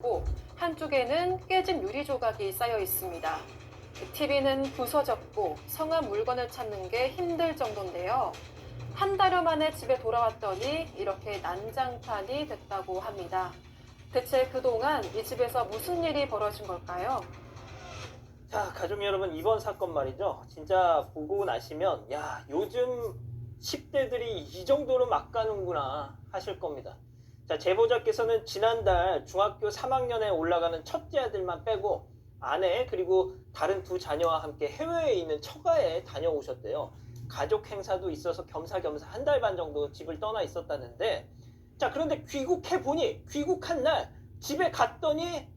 고 한쪽에는 깨진 유리 조각이 쌓여 있습니다. TV는 부서졌고 성한 물건을 찾는 게 힘들 정도인데요. 한 달여 만에 집에 돌아왔더니 이렇게 난장판이 됐다고 합니다. 대체 그동안 이 집에서 무슨 일이 벌어진 걸까요? 자, 가족 여러분, 이번 사건 말이죠. 진짜 보고 나시면, 야, 요즘 10대들이 이 정도로 막 가는구나 하실 겁니다. 자, 제보자께서는 지난달 중학교 3학년에 올라가는 첫째 아들만 빼고 아내 그리고 다른 두 자녀와 함께 해외에 있는 처가에 다녀오셨대요. 가족 행사도 있어서 겸사겸사 한 달 반 정도 집을 떠나 있었다는데, 자, 그런데 귀국한 날 집에 갔더니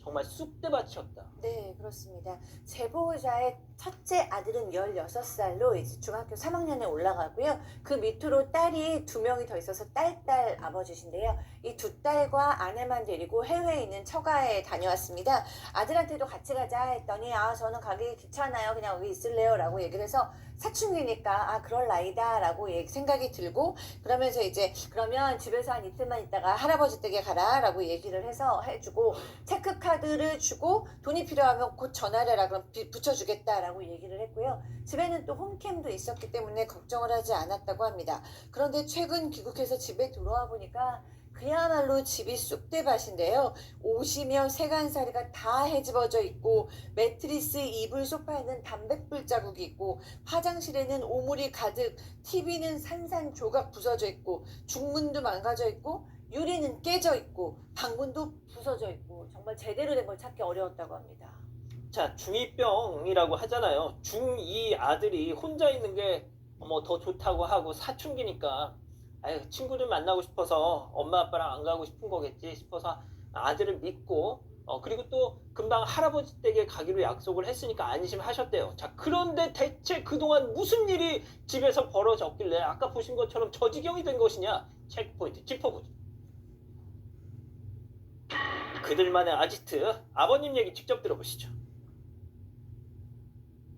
정말 쑥대밭이었다. 네, 그렇습니다. 제보자의 첫째 아들은 16살로 이제 중학교 3학년에 올라가고요. 그 밑으로 딸이 2명이 더 있어서 딸 아버지신데요. 이 두 딸과 아내만 데리고 해외에 있는 처가에 다녀왔습니다. 아들한테도 같이 가자 했더니 저는 가기 귀찮아요. 그냥 여기 있을래요. 라고 얘기를 해서 사춘기니까 그럴 나이다 라고 생각이 들고 그러면서 이제 그러면 집에서 한 이틀만 있다가 할아버지 댁에 가라 라고 얘기를 해서 해주고 체크카드를 주고 돈이 필요하면 곧 전화를 해라 그럼 붙여주겠다라고 얘기를 했고요. 집에는 또 홈캠도 있었기 때문에 걱정을 하지 않았다고 합니다. 그런데 최근 귀국해서 집에 들어와 보니까 그야말로 집이 쑥대밭인데요. 옷이며 세간살이가 다 헤집어져 있고 매트리스, 이불, 소파에는 담뱃불 자국이 있고 화장실에는 오물이 가득, TV는 산산조각 부서져 있고 중문도 망가져 있고 유리는 깨져 있고 방문도 부서져 있고 정말 제대로 된 걸 찾기 어려웠다고 합니다. 자, 중2병이라고 하잖아요. 중2 아들이 혼자 있는 게 더 좋다고 하고 사춘기니까 친구들 만나고 싶어서 엄마 아빠랑 안 가고 싶은 거겠지 싶어서 아들을 믿고 그리고 또 금방 할아버지 댁에 가기로 약속을 했으니까 안심하셨대요. 자, 그런데 대체 그동안 무슨 일이 집에서 벌어졌길래 아까 보신 것처럼 저 지경이 된 것이냐? 체크포인트 짚어보죠. 그들만의 아지트, 아버님 얘기 직접 들어보시죠.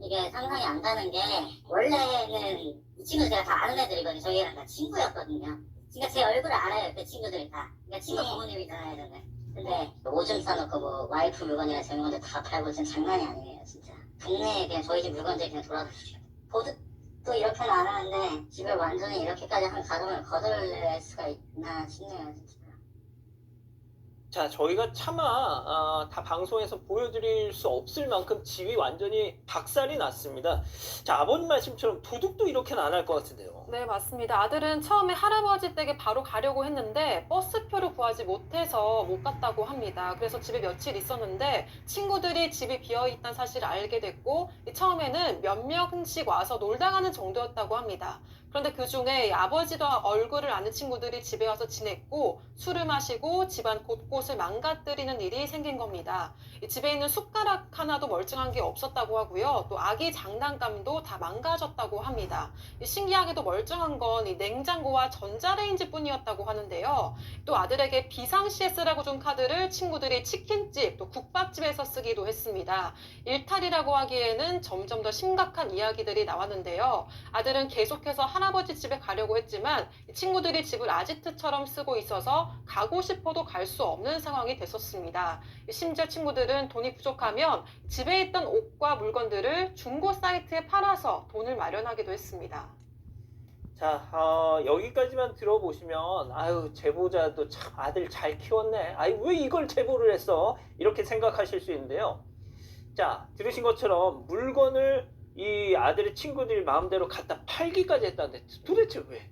이게 상상이 안 가는 게 원래는 이 친구들 다 아는 애들이거든요. 저희랑 다 친구였거든요. 그러니까 제 얼굴을 알아요. 그 친구들이 다. 그러니까 친구 부모님이잖아요. 근데 오줌 싸놓고 뭐 와이프 물건이나 제 물건들 다 팔고 진짜 장난이 아니에요. 진짜. 동네에 그냥 저희 집 물건들이 그냥 돌아다니죠. 보드도 이렇게는 안 하는데 집을 완전히 이렇게까지 한 가정을 거덜낼 수가 있나 싶네요. 진짜. 자, 저희가 차마 다 방송에서 보여드릴 수 없을 만큼 집이 완전히 박살이 났습니다. 자, 아버님 말씀처럼 도둑도 이렇게는 안 할 것 같은데요. 네, 맞습니다. 아들은 처음에 할아버지 댁에 바로 가려고 했는데 버스표를 구하지 못해서 못 갔다고 합니다. 그래서 집에 며칠 있었는데 친구들이 집이 비어있다는 사실을 알게 됐고 처음에는 몇 명씩 와서 놀다 가는 정도였다고 합니다. 그런데 그중에 아버지도 얼굴을 아는 친구들이 집에 와서 지냈고 술을 마시고 집안 곳곳을 망가뜨리는 일이 생긴 겁니다. 이 집에 있는 숟가락 하나도 멀쩡한 게 없었다고 하고요. 또 아기 장난감도 다 망가졌다고 합니다. 신기하게도 멀쩡한 건 이 냉장고와 전자레인지 뿐이었다고 하는데요. 또 아들에게 비상CS라고 준 카드를 친구들이 치킨집 또 국밥집에서 쓰기도 했습니다. 일탈이라고 하기에는 점점 더 심각한 이야기들이 나왔는데요. 아들은 계속해서 할아버지 집에 가려고 했지만 친구들이 집을 아지트처럼 쓰고 있어서 가고 싶어도 갈 수 없는 상황이 됐었습니다. 심지어 친구들은 돈이 부족하면 집에 있던 옷과 물건들을 중고 사이트에 팔아서 돈을 마련하기도 했습니다. 자, 여기까지만 들어보시면 제보자도 참 아들 잘 키웠네. 왜 이걸 제보를 했어? 이렇게 생각하실 수 있는데요. 자, 들으신 것처럼 물건을 이 아들의 친구들이 마음대로 갖다 팔기까지 했다는데 도대체 왜?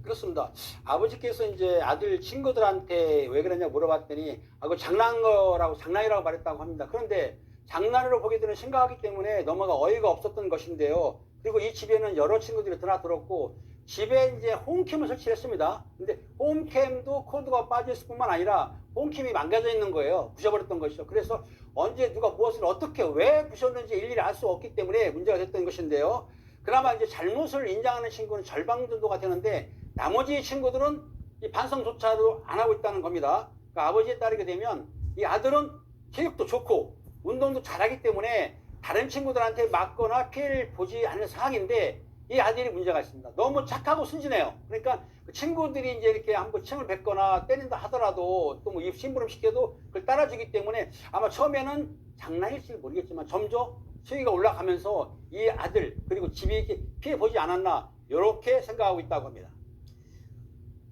그렇습니다. 아버지께서 이제 아들 친구들한테 왜 그러냐 물어봤더니 그거 장난이라고 말했다고 합니다. 그런데 장난으로 보기 들은 심각하기 때문에 너무가 어이가 없었던 것인데요. 그리고 이 집에는 여러 친구들이 드나들었고 집에 이제 홈캠을 설치했습니다. 근데 홈캠도 코드가 빠졌을 뿐만 아니라 홈캠이 망가져 있는 거예요. 부셔버렸던 것이죠. 그래서 언제 누가 무엇을 어떻게 왜 부셨는지 일일이 알 수 없기 때문에 문제가 됐던 것인데요. 그나마 이제 잘못을 인정하는 친구는 절반 정도가 되는데 나머지 친구들은 이 반성조차도 안 하고 있다는 겁니다. 그러니까 아버지에 따르게 되면 이 아들은 체력도 좋고 운동도 잘하기 때문에 다른 친구들한테 맞거나 피해를 보지 않는 상황인데 이 아들이 문제가 있습니다. 너무 착하고 순진해요. 그러니까 그 친구들이 이제 이렇게 한번 침을 뱉거나 때린다 하더라도 또 뭐 입 심부름 시켜도 그걸 따라주기 때문에 아마 처음에는 장난일지 모르겠지만 점점 수위가 올라가면서 이 아들 그리고 집이 이렇게 피해 보지 않았나 이렇게 생각하고 있다고 합니다.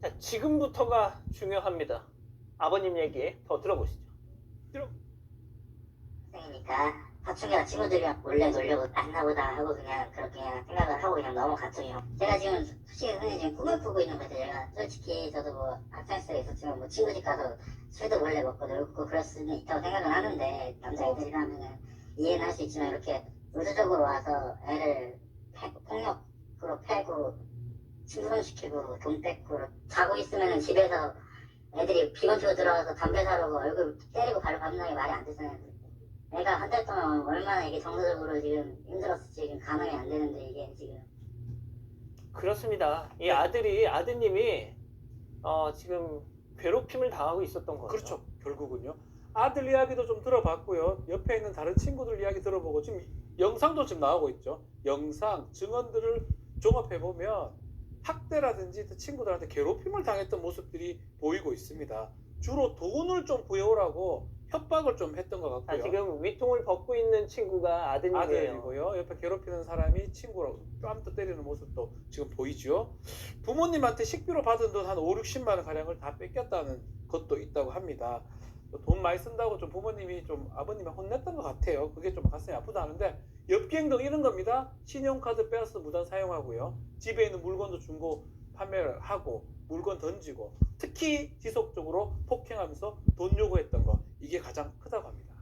자, 지금부터가 중요합니다. 아버님 얘기 더 들어보시죠. 학생이니까 사춘기가 친구들이랑 몰래 놀려고 났나 보다 하고 그냥 그렇게 그냥 생각을 하고 그냥 넘어갔더니요. 제가 지금 솔직히 선생님 지금 꿈을 꾸고 있는 거죠. 제가 솔직히 저도 뭐 학창 시절에 있었지만 뭐 친구 집 가서 술도 몰래 먹고 놀고 그럴 수는 있다고 생각은 하는데 남자애들이라면은 이해는 할 수 있지만 이렇게 의도적으로 와서 애를 패고 폭력으로 패고 침수시키고 돈 뺏고 자고 있으면은 집에서 애들이 비건 피고 들어가서 담배 사려고 얼굴 때리고 발로 밟는 게 말이 안 되잖아요. 내가 한 달 동안 얼마나 이게 정서적으로 지금 힘들었을지 지금 가늠이 안 되는데 이게 지금 그렇습니다. 이 아드님이 지금 괴롭힘을 당하고 있었던 거예요. 그렇죠. 결국은요. 아들 이야기도 좀 들어봤고요. 옆에 있는 다른 친구들 이야기 들어보고 지금 영상도 지금 나오고 있죠. 영상 증언들을 종합해 보면 학대라든지 친구들한테 괴롭힘을 당했던 모습들이 보이고 있습니다. 주로 돈을 좀 부여오라고 협박을 좀 했던 것 같고요. 지금 위통을 벗고 있는 친구가 아드님이에요. 아들이고요. 옆에 괴롭히는 사람이 친구로 뺨도 때리는 모습도 지금 보이죠. 부모님한테 식비로 받은 돈 한 5, 60만 원 가량을 다 뺏겼다는 것도 있다고 합니다. 돈 많이 쓴다고 좀 부모님이 좀 아버님을 혼냈던 것 같아요. 그게 좀 가슴이 아프다 하는데 엽기행동 이런 겁니다. 신용카드 빼앗아서 무단 사용하고요. 집에 있는 물건도 중고 판매를 하고 물건 던지고 특히 지속적으로 폭행하면서 돈 요구했던 거 이게 가장 크다고 합니다.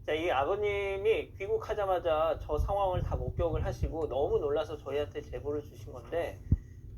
자, 이 아버님이 귀국하자마자 저 상황을 다 목격을 하시고 너무 놀라서 저희한테 제보를 주신 건데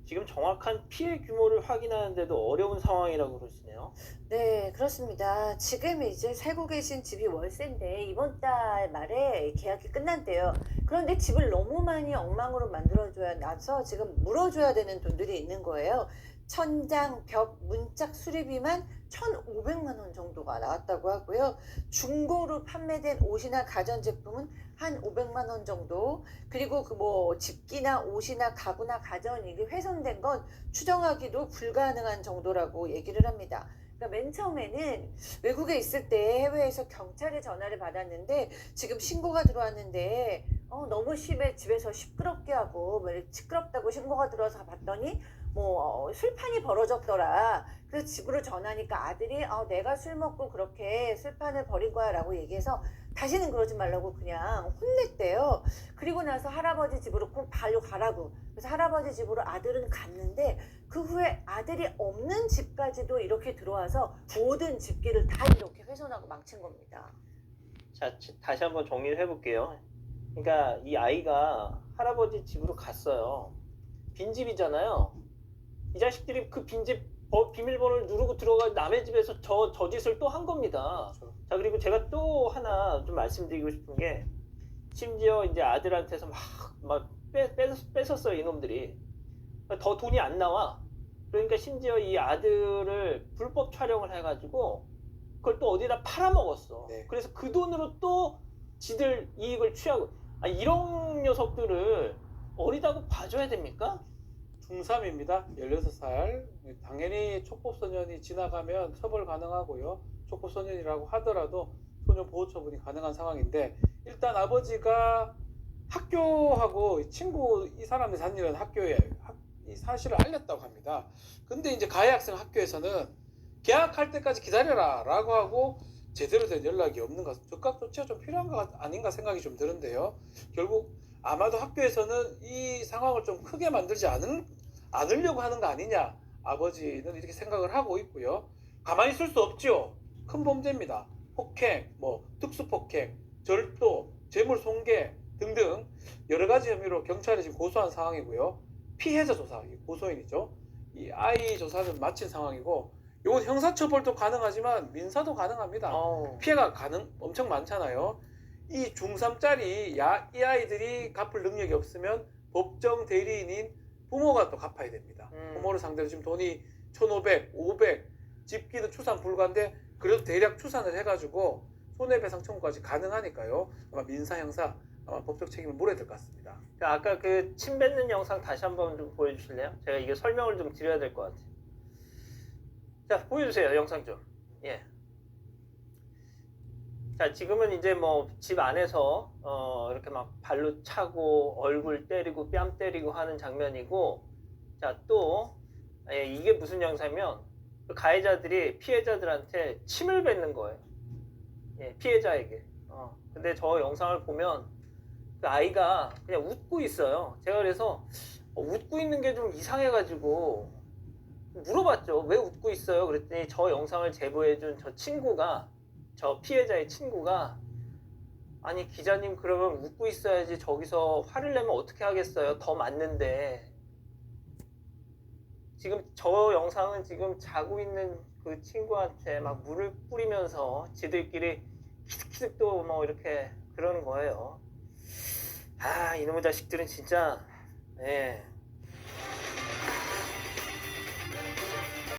지금 정확한 피해 규모를 확인하는데도 어려운 상황이라고 그러시네요. 네, 그렇습니다. 지금 이제 살고 계신 집이 월세인데 이번 달 말에 계약이 끝난대요. 그런데 집을 너무 많이 엉망으로 만들어줘야 나서 지금 물어줘야 되는 돈들이 있는 거예요. 천장, 벽, 문짝 수리비만 1,500만 원 정도가 나왔다고 하고요. 중고로 판매된 옷이나 가전제품은 한 500만 원 정도, 그리고 그 뭐 집기나 옷이나 가구나 가전 이게 훼손된 건 추정하기도 불가능한 정도라고 얘기를 합니다. 그러니까 맨 처음에는 외국에 있을 때 해외에서 경찰에 전화를 받았는데 지금 신고가 들어왔는데 너무 심해 집에서 시끄럽게 하고 뭐 시끄럽다고 신고가 들어와서 봤더니 뭐 술판이 벌어졌더라. 그래서 집으로 전화하니까 아들이 내가 술 먹고 그렇게 술판을 벌인 거야 라고 얘기해서 다시는 그러지 말라고 그냥 혼냈대요. 그리고 나서 할아버지 집으로 꼭 가라고. 그래서 할아버지 집으로 아들은 갔는데 그 후에 아들이 없는 집까지도 이렇게 들어와서 모든 집기를 다 이렇게 훼손하고 망친 겁니다. 자, 다시 한번 정리를 해볼게요. 그러니까 이 아이가 할아버지 집으로 갔어요. 빈집이잖아요. 이 자식들이 그 빈집 비밀번호를 누르고 들어가 남의 집에서 저 짓을 또 한 겁니다. 자, 그리고 제가 또 하나 좀 말씀드리고 싶은 게 심지어 이제 아들한테서 막 뺏었어요, 이놈들이. 더 돈이 안 나와. 그러니까 심지어 이 아들을 불법 촬영을 해가지고 그걸 또 어디다 팔아먹었어. 네. 그래서 그 돈으로 또 지들 이익을 취하고 이런 녀석들을 어리다고 봐줘야 됩니까? 중3입니다. 16살. 당연히 촉법소년이 지나가면 처벌 가능하고요. 촉법소년이라고 하더라도 소년보호처분이 가능한 상황인데 일단 아버지가 학교하고 친구 이 사람이 다니는 학교에 이 사실을 알렸다고 합니다. 근데 이제 가해 학생 학교에서는 계약할 때까지 기다려라 라고 하고 제대로 된 연락이 없는 것, 즉각 조치가 좀 필요한 것 아닌가 생각이 좀 드는데요. 결국 아마도 학교에서는 이 상황을 좀 크게 만들지 않으려고 하는 거 아니냐, 아버지는 이렇게 생각을 하고 있고요. 가만히 있을 수 없죠. 큰 범죄입니다. 폭행, 특수폭행, 절도, 재물손괴 등등 여러 가지 혐의로 경찰이 지금 고소한 상황이고요. 피해자 조사, 고소인이죠. 이 아이 조사는 마친 상황이고, 이건 형사처벌도 가능하지만 민사도 가능합니다. 피해가 엄청 많잖아요. 이 중3짜리 이 아이들이 갚을 능력이 없으면 법정 대리인인 부모가 또 갚아야 됩니다. 부모를 상대로 지금 돈이 1,500, 500, 집기는 추산 불가인데 그래도 대략 추산을 해가지고 손해배상 청구까지 가능하니까요. 아마 민사 형사 아마 법적 책임을 물어야 될 것 같습니다. 아까 그 침 뱉는 영상 다시 한번 좀 보여주실래요? 제가 이게 설명을 좀 드려야 될 것 같아요. 자, 보여주세요. 영상 좀. 예. 자, 지금은 이제 뭐 집 안에서 이렇게 막 발로 차고 얼굴 때리고 뺨 때리고 하는 장면이고, 자, 또 이게 무슨 영상이면 그 가해자들이 피해자들한테 침을 뱉는 거예요. 예, 피해자에게. 근데 저 영상을 보면 그 아이가 그냥 웃고 있어요. 제가 그래서 웃고 있는 게 좀 이상해가지고 물어봤죠. 왜 웃고 있어요? 그랬더니 저 영상을 제보해준 저 친구가, 저 피해자의 친구가, 아니 기자님 그러면 웃고 있어야지 저기서 화를 내면 어떻게 하겠어요? 더 맞는데. 지금 저 영상은 지금 자고 있는 그 친구한테 막 물을 뿌리면서 지들끼리 키득키득도 뭐 이렇게 그러는 거예요. 아, 이놈의 자식들은 진짜, 예.